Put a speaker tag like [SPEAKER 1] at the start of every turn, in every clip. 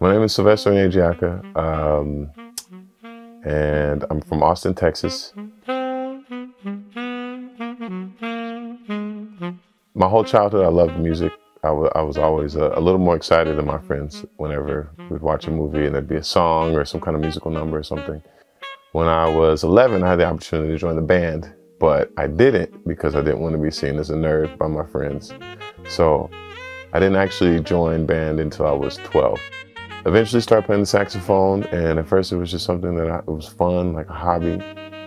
[SPEAKER 1] My name is Sylvester Onyejiaka, and I'm from Austin, Texas. My whole childhood, I loved music. I was always a little more excited than my friends whenever we'd watch a movie and there'd be a song or some kind of musical number or something. When I was 11, I had the opportunity to join the band, but I didn't because I didn't want to be seen as a nerd by my friends. So I didn't actually join band until I was 12. Eventually started playing the saxophone, and at first it was just something that it was fun, like a hobby.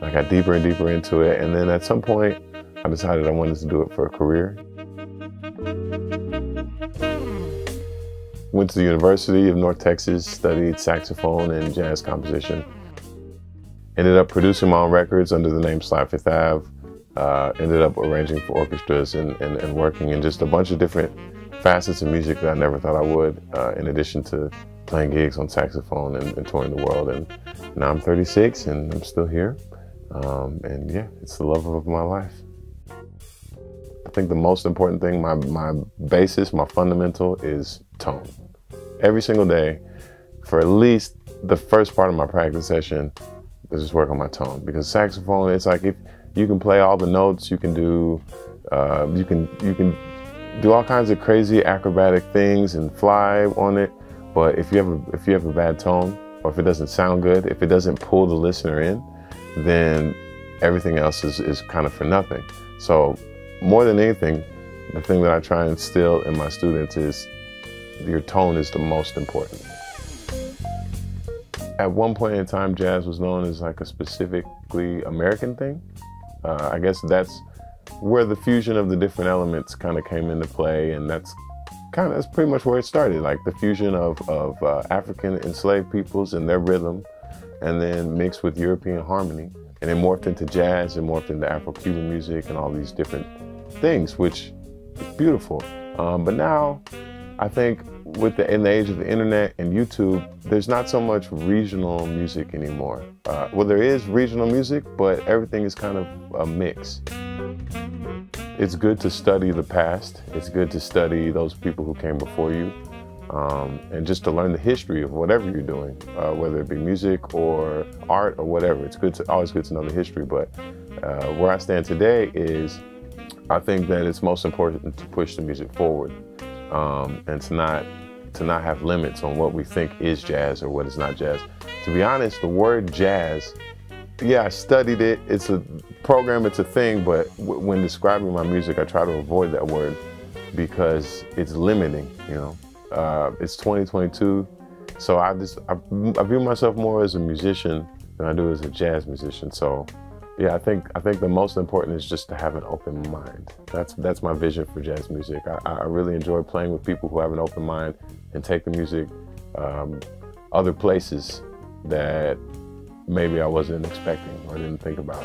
[SPEAKER 1] I got deeper and deeper into it, and then at some point I decided I wanted to do it for a career. Went to the University of North Texas, studied saxophone and jazz composition. Ended up producing my own records under the name Sly5thAve. Ended up arranging for orchestras and working in just a bunch of different facets of music that I never thought I would, in addition to playing gigs on saxophone and touring the world. And now I'm 36 and I'm still here. And yeah, it's the love of my life. I think the most important thing, my basis, my fundamental is tone. Every single day, for at least the first part of my practice session, I just work on my tone. Because saxophone, it's like if you can play all the notes, you can do all kinds of crazy acrobatic things and fly on it. But if you have a bad tone, or if it doesn't sound good, if it doesn't pull the listener in, then everything else is kind of for nothing. So more than anything, the thing that I try and instill in my students is your tone is the most important. At one point in time, jazz was known as like a specifically American thing. I guess that's where the fusion of the different elements kind of came into play, and that's pretty much where it started, like the fusion of African enslaved peoples and their rhythm, and then mixed with European harmony. And it morphed into jazz, and morphed into Afro-Cuban music and all these different things, which is beautiful. But now, I think in the age of the internet and YouTube, there's not so much regional music anymore. Well, there is regional music, but everything is kind of a mix. It's good to study the past. It's good to study those people who came before you, and just to learn the history of whatever you're doing, whether it be music or art or whatever. It's always good to know the history. But where I stand today is, I think that it's most important to push the music forward, and to not have limits on what we think is jazz or what is not jazz. To be honest, the word jazz, yeah, I studied it. It's a program, it's a thing, but when describing my music, I try to avoid that word because it's limiting, you know. It's 2022, so I view myself more as a musician than I do as a jazz musician. So yeah, I think the most important is just to have an open mind. That's my vision for jazz music. I really enjoy playing with people who have an open mind and take the music other places that maybe I wasn't expecting or didn't think about.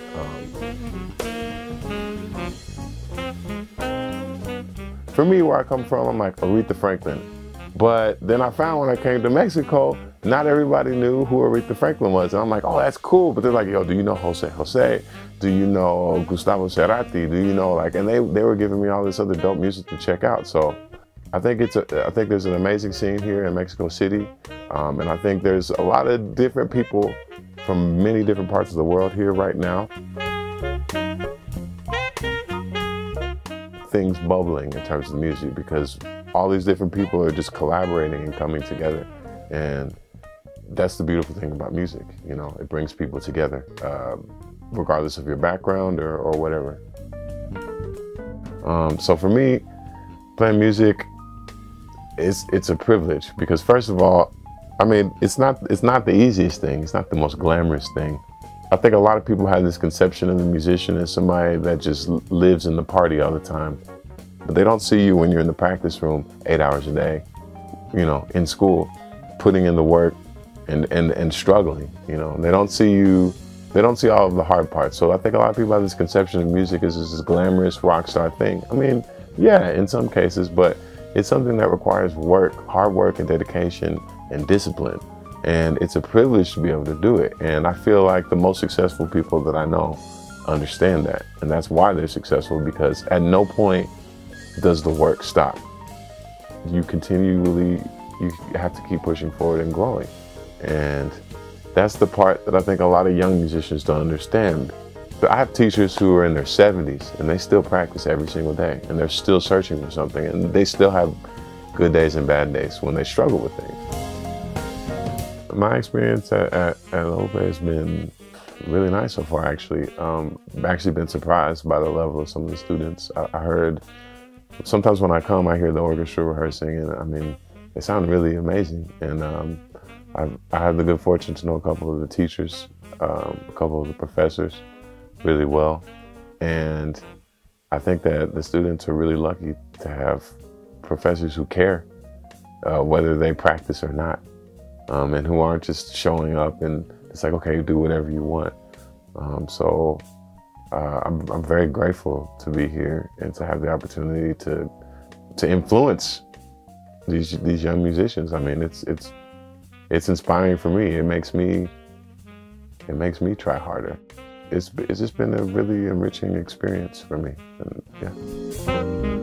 [SPEAKER 1] For me, where I come from, I'm like Aretha Franklin. But then I found when I came to Mexico, not everybody knew who Aretha Franklin was. And I'm like, oh, that's cool. But they're like, yo, do you know Jose Jose? Do you know Gustavo Cerati? Do you know, like, and they were giving me all this other dope music to check out. So I think there's an amazing scene here in Mexico City. And I think there's a lot of different people from many different parts of the world here right now. Things bubbling in terms of the music, because all these different people are just collaborating and coming together. And that's the beautiful thing about music, you know, it brings people together, regardless of your background or whatever. So for me, playing music, it's a privilege, because first of all, I mean, it's not the easiest thing. It's not the most glamorous thing. I think a lot of people have this conception of the musician as somebody that just lives in the party all the time. But they don't see you when you're in the practice room 8 hours a day, you know, in school, putting in the work and struggling, you know. They don't see you, they don't see all of the hard parts. So I think a lot of people have this conception of music as this glamorous rock star thing. I mean, yeah, in some cases, but it's something that requires work, hard work and dedication and discipline. And it's a privilege to be able to do it. And I feel like the most successful people that I know understand that. And that's why they're successful, because at no point does the work stop. You continually you have to keep pushing forward and growing. And that's the part that I think a lot of young musicians don't understand. But I have teachers who are in their 70s and they still practice every single day and they're still searching for something, and they still have good days and bad days when they struggle with things. My experience at Ope has been really nice so far, actually. I've actually been surprised by the level of some of the students. I heard, sometimes when I come, I hear the orchestra rehearsing, and I mean, they sound really amazing. And I had the good fortune to know a couple of the teachers, a couple of the professors really well. And I think that the students are really lucky to have professors who care, whether they practice or not, and who aren't just showing up and it's like, okay, do whatever you want. So I'm very grateful to be here and to have the opportunity to influence these young musicians. I mean, it's inspiring for me. It makes me try harder. It's just been a really enriching experience for me. And, yeah.